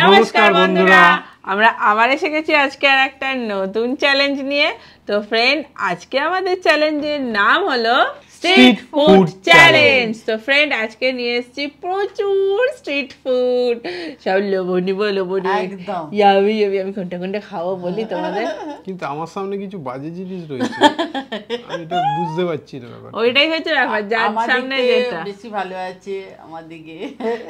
নমস্কার বন্ধুরা, আমরা আবার এসে গেছি আজকে আর একটা নতুন চ্যালেঞ্জ নিয়ে। তো ফ্রেন্ড, আজকে আমাদের চ্যালেঞ্জের নাম হলো স্ট্রিট ফুড চ্যালেঞ্জ। তো ফ্রেন্ড, আজকে নিয়ে এসেছি প্রচুর স্ট্রিট ফুড, সব লোভনীয় একদম ইয়ামি ইয়ামি। আমি কোনটা কোনটা খাবো বলি তোমাদের, কিন্তু আমার সামনে কিছু বাজে জিনিস রয়েছে, আমি এটা বুঝতে পারছি না ব্যাপারটা। ওইটাই হচ্ছে ব্যাপার, যার সামনে যেটা বেশি ভালো আছে আমার দিকে।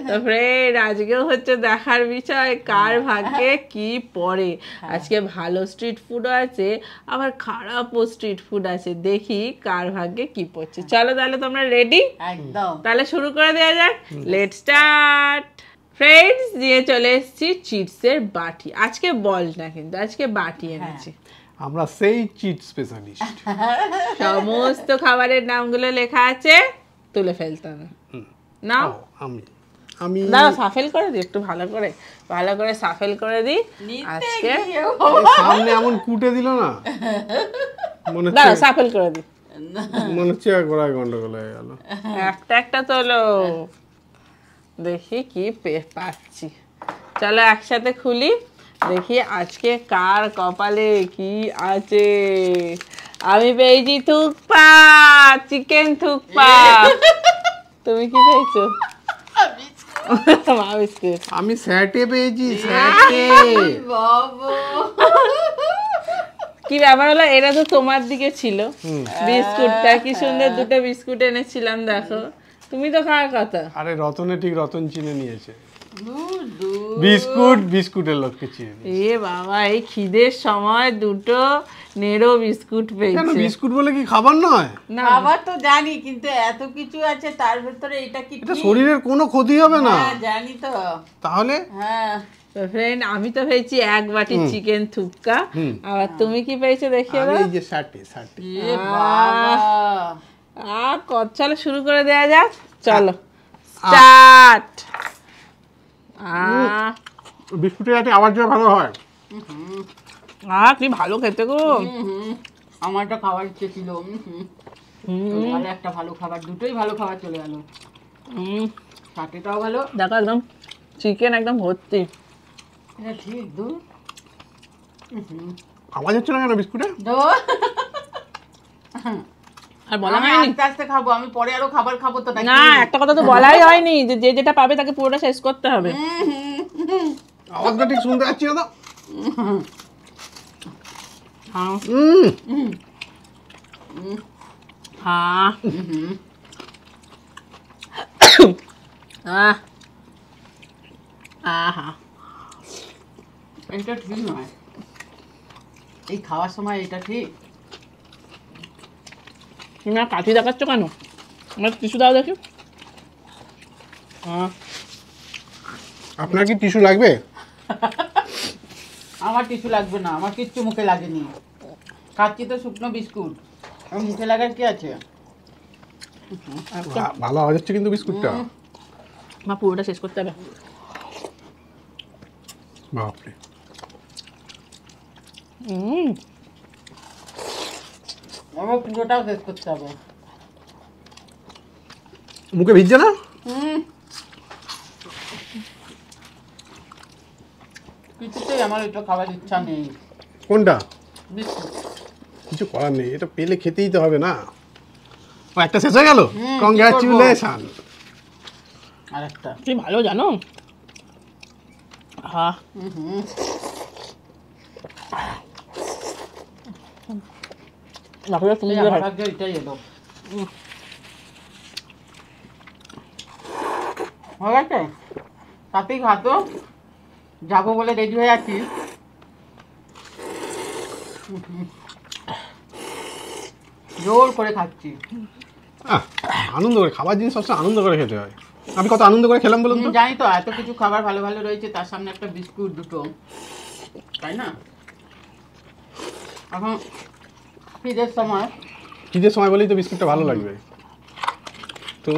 তো ফ্রেন্ড, আজকেও হচ্ছে দেখার বিষয় কার ভাগ্যে কি পড়ে। আজকে ভালো স্ট্রিট ফুডও আছে, আবার খারাপও স্ট্রিট ফুড আছে, দেখি কার ভাগ্যে কি পড়ছে। চলো তাহলে, তোমরা রেডি? একদম, তাহলে শুরু করে দেওয়া যাক। Let's start. ফ্রেন্ডস, দিয়ে চলে এসেছি চিপসের বাটি। আজকে বল না, কিন্তু আজকে বাটি এনেছি। আমরা সেই চিট স্পেশালিস্ট। সমস্ত খাবারের নামগুলো লেখা আছে, তুলে ফেলতে হবে না। আমি দাঁড়া, সাফেল করে দিই একটু, ভালো করে সাফেল করে দিই। আজকে সামনে এমন কুটে দিল না, মনে দাঁড়া, হচ্ছে সাফেল করে দিই। মনে হচ্ছে গোড়ায় গন্ডগোল হয়ে গেল। একটা একটা তোলো, দেখি কি পাচ্ছি। চলো একসাথে খুলি, দেখি আজকে কার কপালে কি আছে। আমি পেয়েছি থুকপা, চিকেন থুকপা। তুমি কি পেয়েছো? বিস্কুট। আমি স্যাটে পেয়েছি, স্যাটে। কি ব্যাপার হলো, এটা তো তোমার দিকে ছিল বিস্কুটটা। কি সুন্দর দুটো বিস্কুট এনেছিলাম, দেখো। তুমি তো খাওয়ার কথা। আরে রতনে ঠিক রতন চিনে নিয়েছে, বিস্কুট বিস্কুটের লোককে চিনে নিয়েছে। এ বাবা, এই খিদের সময় দুটো নেড়ো বিস্কুট কেন, পেয়েছে। বিস্কুট বলে কি খাবার নয়? না, খাবার তো জানি, কিন্তু এত কিছু আছে তার ভেতরে এটা কি এটা ঠিক? শরীরের কোনো ক্ষতি হবে না। হ্যাঁ, জানি তো। তাহলে হ্যাঁ, তো ফ্রেন্ড, আমি তো পেয়েছি এক বাটি চিকেন থুপকা। আবার তুমি কি পেয়েছো দেখিয়ে আমি দাও। এই যে স্যাটে এ বাবা, চলো শুরু করে দেওয়া যাক। চলো স্টার্ট। বিস্কুটের সাথে আবার যা ভালো হয়। কি ভালো খেতে গো। আমার একটা খাবার ইচ্ছে ছিল। ভালো একটা ভালো খাবার, দুটোই ভালো খাবার চলে গেল। চাটনিটাও ভালো, দেখো একদম চিকেন একদম ভর্তি। এটা ঠিক দূর আওয়াজ হচ্ছে না কেন বিস্কুটে? আর বলা আমি হয়নি। আস্তে আস্তে খাবো, আমি পরে আরো খাবার খাবো তো। নাকি? না, একটা কথা তো বলাই হয়নি, যে যে যেটা পাবে তাকে পুরোটা শেষ করতে হবে। আওয়াজটা ঠিক শুনতে পাচ্ছি না তো। হ্যাঁ হুম, হ্যাঁ। এটা ঠিক নয়, এই খাওয়ার সময় এটা ঠিক। তুমি আর কাঠি দেখাচ্ছ কেন? আমার টিস্যু দাও দেখি। আপনার কি টিস্যু লাগবে? আমার টিস্যু লাগবে না, আমার কিচ্ছু মুখে লাগেনি। খাচ্ছি তো শুকনো বিস্কুট, আমার মুখে লাগার কি আছে? ভালো আওয়াজ হচ্ছে কিন্তু বিস্কুটটা। মা পুরোটা শেষ করতে হবে। বাপরে, আমার পুরোটাও শেষ করতে হবে। মুখে ভিজছে না? কিছুতেই আমার এটা খাবার ইচ্ছা নেই। কোনটা? বিস্কুট। কিছু করার নেই, এটা পেলে খেতেই তো হবে না। ও, একটা শেষ হয়ে গেল। কংগ্রাচুলেশন। আর একটা তুই ভালো জানো। হ্যাঁ, তুমি আমার ভাগ্যে এটাই এলো। হয়ে গেছে, তাতেই খাতো। যাবো বলে রেডি হয়ে আছি। জোর করে খাচ্ছি। আনন্দ করে খাবার জিনিস সবসময় আনন্দ করে খেতে হয়। আমি কত আনন্দ করে খেলাম বলুন তো। জানি তো, এত কিছু খাবার ভালো ভালো রয়েছে, তার সামনে একটা বিস্কুট দুটো, তাই না? এখন খিদের সময় বলেই তো বিস্কুটটা ভালো লাগবে। তো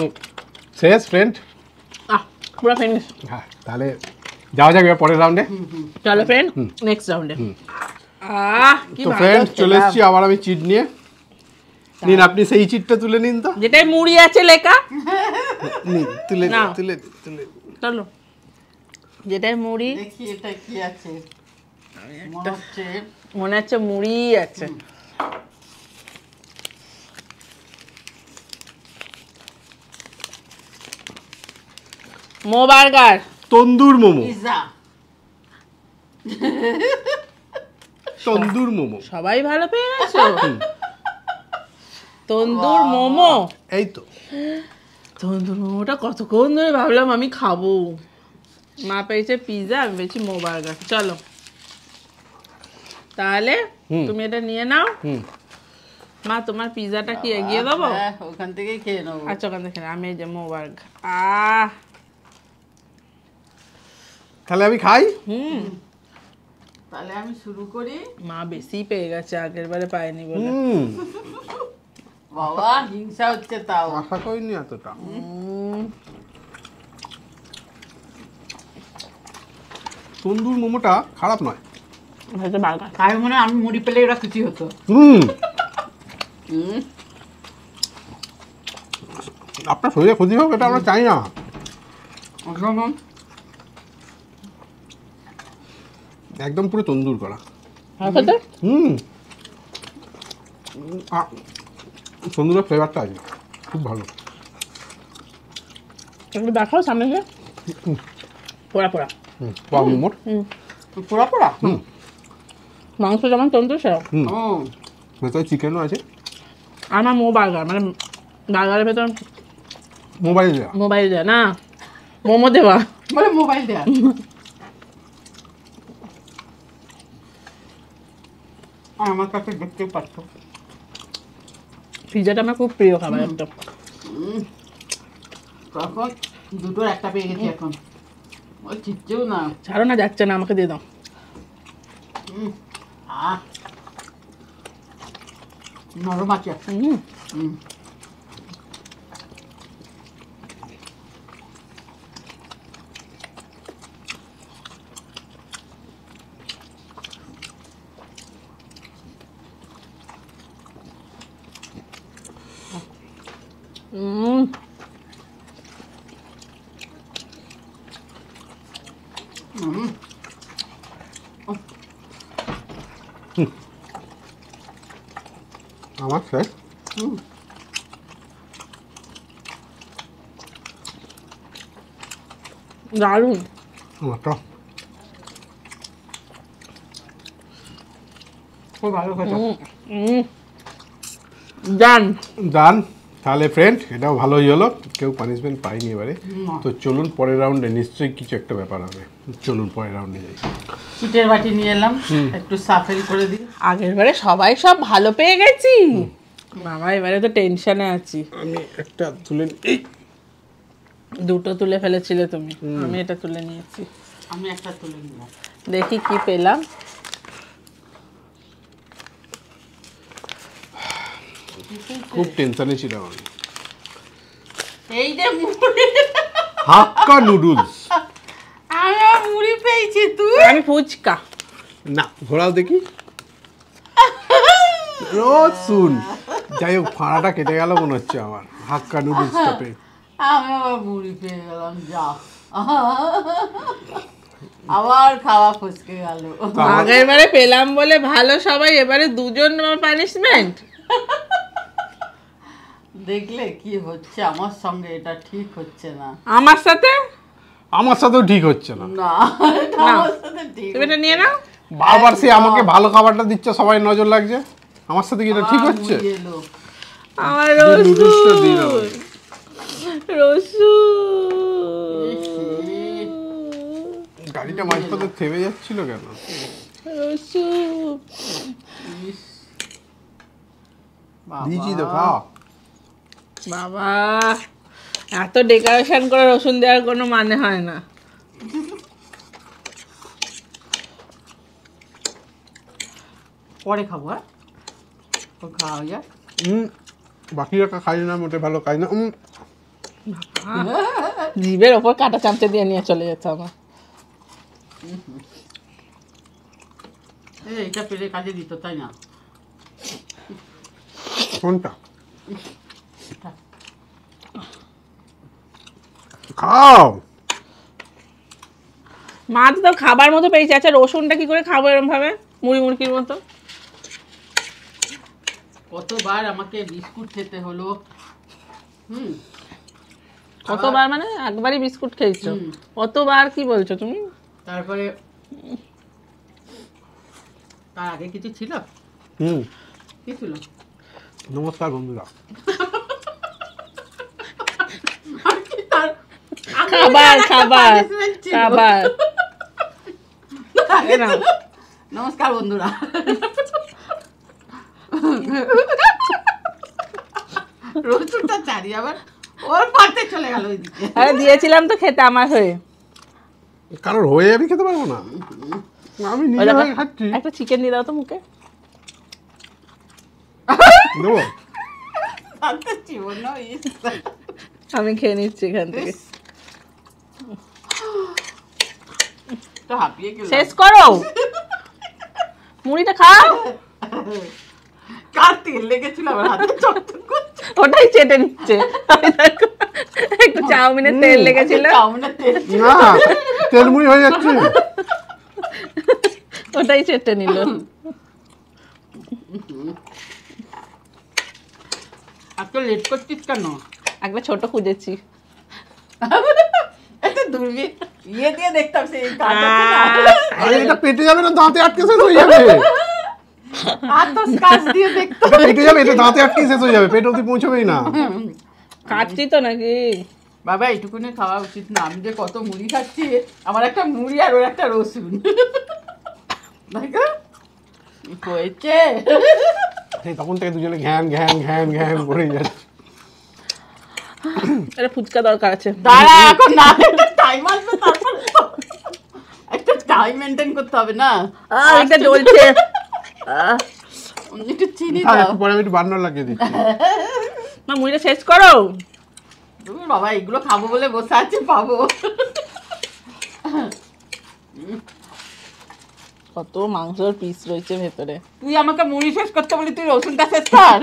শেষ ফ্রেন্ড, পুরো ফিনিশ। হ্যাঁ, তাহলে যাওয়া যাবে পরের রাউন্ডে। চলো ফ্রেন্ড, নেক্সট রাউন্ডে। তো ফ্রেন্ড, চলে এসেছি আবার আমি চিট নিয়ে। নিন, আপনি সেই চিটটা তুলে নিন তো। যেটাই মুড়ি আছে লেখা। নিন, তুলে নাও। তুলে তুলে। চলো। যেটাই মুড়ি, দেখি এটা কি আছে। মনে হচ্ছে মুড়ি আছে। মো বার্গার, তন্দুর মোমো, পিৎজা। তন্দুর মোমো। সবাই ভালো পেয়ে গেছো। তন্দুর মোমো, এই তো তন্দুর মোমোটা কতক্ষণ ধরে ভাবলাম আমি খাবো। মা পেয়েছে পিৎজা, আমি পেয়েছি মো বার্গার। চলো তাহলে তুমি এটা নিয়ে নাও। মা তোমার পিৎজাটা কি এগিয়ে দেবো? হ্যাঁ, ওখান থেকেই খেয়ে নেবো। আচ্ছা ওখান থেকে আমি এই যে মো বার্গার। তাহলে আমি খাই। তাহলে আমি শুরু করি। মা বেশি পেয়ে গেছে, আগের বারে পায়নি বলে। বাবা হিংসা হচ্ছে তাও। আশা করিনি এতটা। তন্দুর মোমোটা খারাপ নয়। বার্গার তাই মনে হয় আমি মুড়ি পেলে ওরা খুশি হতো। আপনার শরীরে ক্ষতি হোক এটা আমরা চাই না। একদম পুরো তন্দুর করা। তন্দুরের ফ্লেভারটা আছে, খুব ভালো। একটু দেখাও সামনে গিয়ে। পোড়া পোড়া মোমোর পোড়া পোড়া। মাংস যেমন তন্দুর সেরকম। ভেতরে চিকেনও আছে। আমার মো বার্গার, মানে বার্গারের ভেতর মোবাইল দেওয়া, মোবাইল দেওয়া না, মোমো দেওয়া, বলে মোবাইল দেয়া। আমার কাছে দেখতে পাচ্ছ পিৎজাটা আমার খুব প্রিয় খাবার একটা। তখন দুটোর একটা পেয়ে গেছি এখন। ওই চিচ্ছেও না। ছাড়ো না, যাচ্ছে না, আমাকে দিয়ে দাও। নরম আছে। আমার শেষ। দারুণ। আমারটা খুব ভালো খেতে। ডান ডান। তাহলে ফ্রেন্ড এটাও ভালোই হলো, কেউ পানিশমেন্ট পাইনি এবারে। তো চলুন পরের রাউন্ডে নিশ্চয়ই কিছু একটা ব্যাপার হবে। চলুন পরের রাউন্ডে যাই। চিটের বাটি নিয়ে এলাম, একটু সাফেল করে দিই। আগের বারে সবাই সব ভালো পেয়ে গেছি, বাবা এবারে তো টেনশনে আছি। আমি একটা তুলে এই দুটো তুলে ফেলেছিলে তুমি, আমি এটা তুলে নিয়েছি। আমি একটা তুলে নিলাম। দেখি কি পেলাম। খুব টেনশনে ছিলাম আমি। এই যে মুড়ি, হাক্কা নুডলস। আমি মুড়ি পেয়েছি, তুই? আমি ফুচকা। না ঘোরাও দেখি। রোজ শুন, যাই হোক ফাড়াটা কেটে গেল মনে হচ্ছে আমার হাক্কা নুডলসটা পেয়ে। আমি আবার মুড়ি পেয়ে গেলাম, যা আবার খাওয়া ফসকে গেল। আগের বারে পেলাম বলে ভালো সবাই, এবারে দুজন পানিশমেন্ট। দেখলে কি হচ্ছে আমার সঙ্গে, এটা ঠিক হচ্ছে না। আমার সাথে আমার সাথেও ঠিক হচ্ছে না। না, এটা আমার সাথে ঠিক তুমি এটা নিয়ে নাও। বারবার সে আমাকে ভালো খাবারটা দিচ্ছে, সবাই নজর লাগছে, আমার সাথে কি এটা ঠিক হচ্ছে? মুড়ি এলো। আমার নুডলসটা দিয়ে দাও। রসুন, গাড়িটা মাঝপথে থেমে যাচ্ছিল কেন? রসুন। বাবা। দিয়েছি তো, খাও। বাবা এত ডেকোরেশন করে রসুন দেওয়ার কোনো মানে হয় না। পরে খাবো, হ্যাঁ খাওয়া যাক। বাকি একটা খাই না, মোটে ভালো খাই না। জিভের ওপর কাঁটা চামচে দিয়ে নিয়ে চলে যেত আমার। এইটা পেলে কাজে দিত, তাই না? কোনটা? খাও। মাছ তো খাবার মতো পেয়েছে। আচ্ছা রসুনটা কি করে খাবো এরকম ভাবে মুড়ি মুড়কির মতো? কতবার আমাকে বিস্কুট খেতে হলো। কতবার মানে একবারই বিস্কুট খেয়েছো? কতবার কি বলছো তুমি? তারপরে তার আগে কিছু ছিল? কি ছিল? নমস্কার বন্ধুরা। আর কি তার আগে খাবার একটা খাবার punishment ছিল। খাবার এ নাও। নমস্কার বন্ধুরা। রসুনটা চারি আবার ওর পাতে চলে গেল ওইদিকে। আরে দিয়েছিলাম তো খেতে আমার হয়ে। কারোর হয়ে আমি খেতে পারবো না, আমি ওই নিজে দেখো, হয়ে খাচ্ছি। একটা চিকেন দিয়ে দাও তো মুখে। দেবো? পাতে জীবন আমি খেয়ে নিচ্ছি এখান থেকে। তো হাঁপিয়ে গেল। শেষ করো, মুড়িটা খাও। কার তেল লেগেছিল আমার হাতে চকচক করছে। ওটাই চেটে নিচ্ছে। ওই দেখো, একটু চাউমিনের তেল লেগেছিল, চাউমিনের তেল ছিল। না, তেলমুড়ি হয়ে যাচ্ছে। ওটাই চেটে নিল। এত লেট করছিস কেন? একটা ছোট খুঁজেছি। এত দূরবীন ইয়ে দিয়ে দেখতাম সেই কাজ আছে না। আরে এটা পেটে যাবে না, দাঁতে আটকে শেষ হয়ে যাবে। আর তো কাজ দিয়ে দেখতাম। এটা পেটে যাবে, এটা দাঁতে আটকে শেষ হয়ে যাবে, পেট অব্দি পৌঁছবেই না। কাটছি তো নাকি? বাবা এইটুকুনি খাওয়া উচিত না। আমি যে কত মুড়ি খাচ্ছি, আমার একটা মুড়ি আর ওর একটা রসুন। দেখো হয়েছে। সেই তখন থেকে দুজনে ঘ্যান ঘ্যান ঘ্যান ঘ্যান করেই যাচ্ছে। এটা ফুচকা দরকার আছে। দাঁড়া এখন না, টাইম আসবে তারপরে তো। একটা টাইম মেনটেন করতে হবে না। এটা জ্বলছে। একটু চিনি আর দাও। একটু পরে আমি একটু বার্নার লাগিয়ে দিচ্ছি। মা মুড়িটা শেষ করো। তুমি বাবা এগুলো খাবো বলে বসে আছি, পাবো। কত মাংসের পিস রয়েছে ভেতরে। তুই আমাকে মুড়ি শেষ করতে বলি, তুই রসুনটা শেষ কর।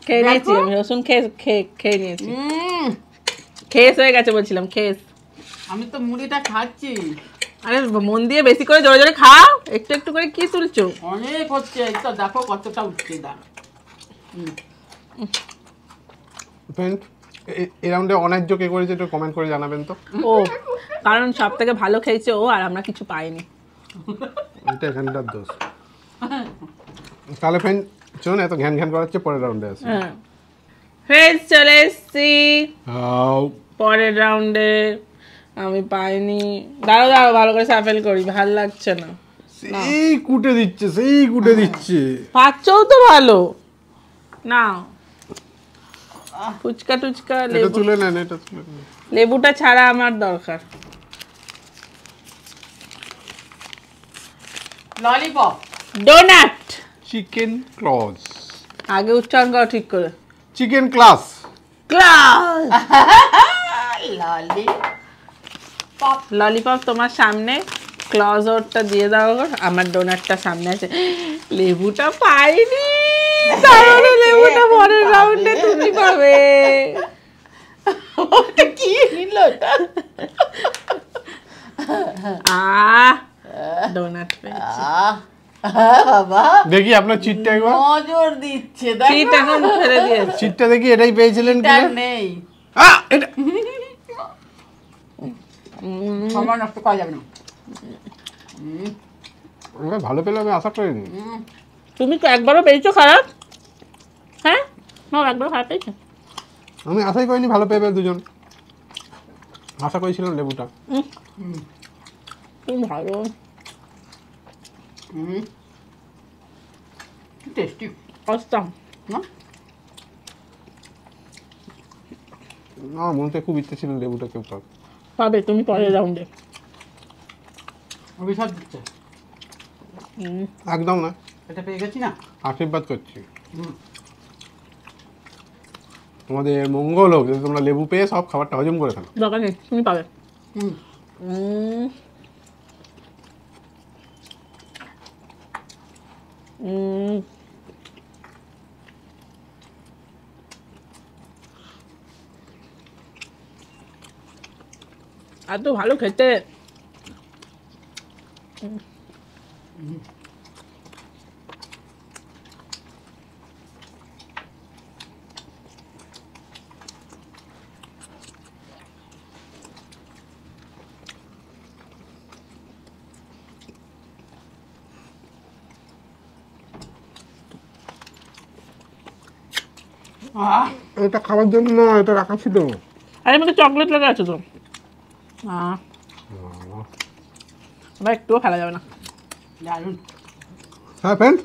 খেয়ে নিয়েছি দেখো। আমি, রসুন খেয়ে নিয়েছি। খেস হয়ে গেছে বলছিলাম, খেস। আমি তো মুড়িটা খাচ্ছি। আরে মন দিয়ে বেশি করে জোরে জোরে খাও, একটু একটু করে কি তুলছো? অনেক হচ্ছে, এই তো দেখো কতটা উঠছে। দাঁড়া ফ্রেন্ড, এই রাউন্ডে অন্যায্য কে করেছে একটু কমেন্ট করে জানাবেন তো। ও, কারণ সব থেকে ভালো খেয়েছে ও, আর আমরা কিছু পাইনি। এটা এখানটার দোষ। তাহলে ফ্রেন্ড চলুন, এত ঘ্যান ঘ্যান করাচ্ছে, পরের রাউন্ডে আসি। হ্যাঁ ফ্রেন্ডস, চলে এসছি পরের রাউন্ডে। আমি পাইনি। দাঁড়াও দাঁড়াও, ভালো করে সাফেল করি, ভাল লাগছে না। সেই কুটে দিচ্ছে, সেই কুটে দিচ্ছে। পাচ্ছও তো ভালো না। ফুচকা টুচকা এটা লেবু, তুলে নেন, এটা তুলে নেন। লেবুটা ছাড়া আমার দরকার। ললিপপ। ডোনাট। Chicken claws. আগে উচ্চারণ করো ঠিক করে। Chicken class. Class. Lollipop. Lollipop তোমার সামনে, ক্লজরটা দিয়ে দাও। আমার ডোনাটটা সামনে আছে। লেবুটা পাইনি, তাহলে লেবুটা পরের রাউন্ডে তুমি পাবে। ওটা কি নিল ওটা? ডোনাট পেয়েছি। বাবা দেখি আপনার চিটটা একবার। নজর দিচ্ছে, চিট এখন ফেলে দিয়েছে। চিটটা দেখি, এটাই পেয়েছিলেন কি? নেই। এটা আমার নষ্ট করা যাবে না। ভালো পেলে আমি আশা করিনি। তুমি তো একবারও পেয়েছো খারাপ? হ্যাঁ, না একবারও খারাপ পেয়েছো? আমি আশাই করিনি ভালো পেবে দুজন। আশা করেছিলাম লেবুটা। তুমি ভালো। টেস্টি আসতাম না? আমার মনতে খুব ইচ্ছে ছিল লেবুটা কেউ পাবে। পাবে তুমি পরের রাউন্ডে। অভিশাপ দিচ্ছে। একদম না, এটা পেয়ে গেছি না? আশীর্বাদ করছি তোমাদের মঙ্গল হোক, যদি তোমরা লেবু পেয়ে সব খাবারটা হজম করে ফেলো। দরকার নেই, তুমি পাবে। আর তো ভালো খেতে। এটা খাওয়ার জন্য না, এটা রাখা ছিল। আরে আমাকে চকলেট লাগা আছে তো। আবার একটুও খেলা যাবে না। দারুণ। হ্যাঁ ফ্রেন্ড,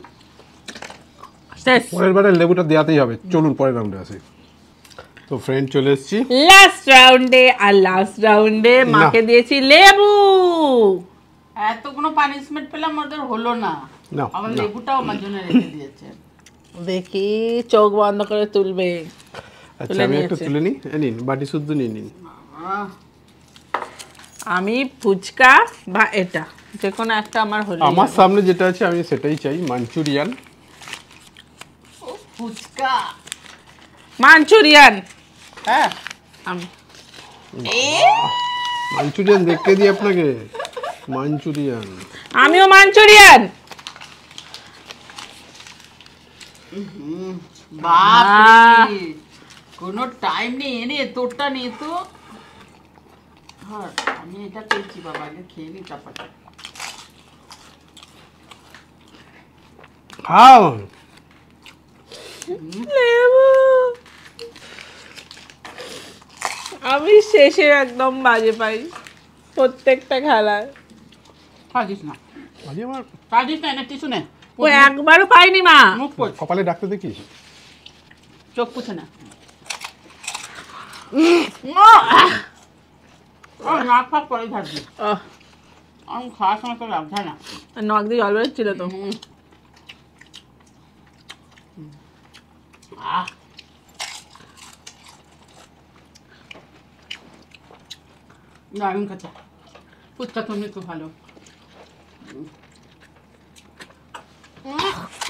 শেষ। পরের বারে লেবুটা দেওয়াতেই হবে। চলুন পরের রাউন্ডে আসি। তো ফ্রেন্ড চলে এসেছি লাস্ট রাউন্ডে, আর লাস্ট রাউন্ডে মাকে দিয়েছি লেবু। এত কোনো পানিশমেন্ট পেলাম ওদের হলো না। না, আমার না। লেবুটাও আমার জন্য রেখে দিয়েছে। দেখি চোখ বন্ধ করে তুলবে। আচ্ছা তুলে আমি একটু নিয়েছে। তুলে নিই। নিন বাটি শুদ্ধ নিয়ে নিন। আহ, আমি ফুচকা বা এটা যে কোনো একটা আমার হলো। আমার সামনে যেটা আছে আমি সেটাই চাই, মাঞ্চুরিয়ান। ফুচকা। মাঞ্চুরিয়ান। হ্যাঁ আমি মাঞ্চুরিয়ান দেখতে দিই আপনাকে। মাঞ্চুরিয়ান। আমিও মাঞ্চুরিয়ান। বাপ রে, কোনো টাইম নেই। এনে তোরটা নেই তো। হ্যাঁ আমি এটা পেয়েছি বাবা, আগে খেয়ে নি চাপাটা। খাও। লেবু। আমি শেষে একদম বাজে পাই প্রত্যেকটা খেলায়। কাঁদিস না, আজ আমার কাঁদিস না, এনে টিস্যু নে। ও একবারও পাইনি মা। মুখ পোছ, কপালে ডাকতে দেখিস। চোখ পুছে না। নাক ফাঁক পরে ঝাড়বি। আহ, আমি খাওয়ার সময় তো লাগছে না। নখ দিয়ে জল বেরোচ্ছিল তো। আহ, দারুণ কথা। ফুচকা তুমি খুব ভালো।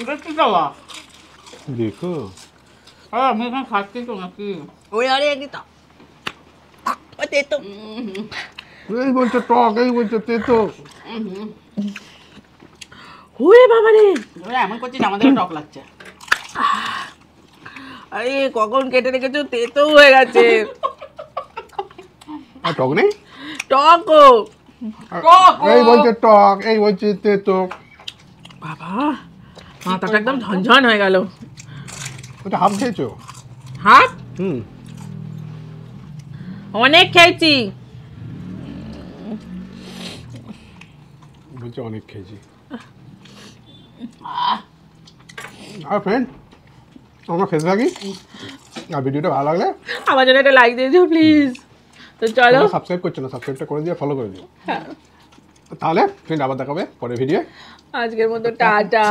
দেখছি যাওয়া। দেখো আমি এখানে খাচ্ছি তো নাকি। ওই আরে গীতা ও তেতো। এই বলছে টক, এই বলছে তেতো। ওরে বাবা রে। এবার এমন করছিস আমাদের টক লাগছে। আরে কখন কেটে রেখেছো, তেতো হয়ে গেছে। আর টক নেই। টকও। টক ও। এই বলছে টক, এই বলছে তেতো। বাবা মাথাটা একদম ঝনঝন হয়ে গেল। ওটা হাফ খেয়েছো? হাত হুম। অনেক খেয়েছি। বলছে অনেক খেয়েছি। আহ, আর ফ্রেন্ড আমরা খেতে থাকি। আর ভিডিওটা ভালো লাগলে আমার জন্য একটা লাইক দিয়ে দিও প্লিজ। তো চলো। সাবস্ক্রাইব করছো না, সাবস্ক্রাইবটা করে দিয়ে ফলো করে দিও। তাহলে ফ্রেন্ড আবার দেখাবে পরের ভিডিও। আজকের মতো টাটা।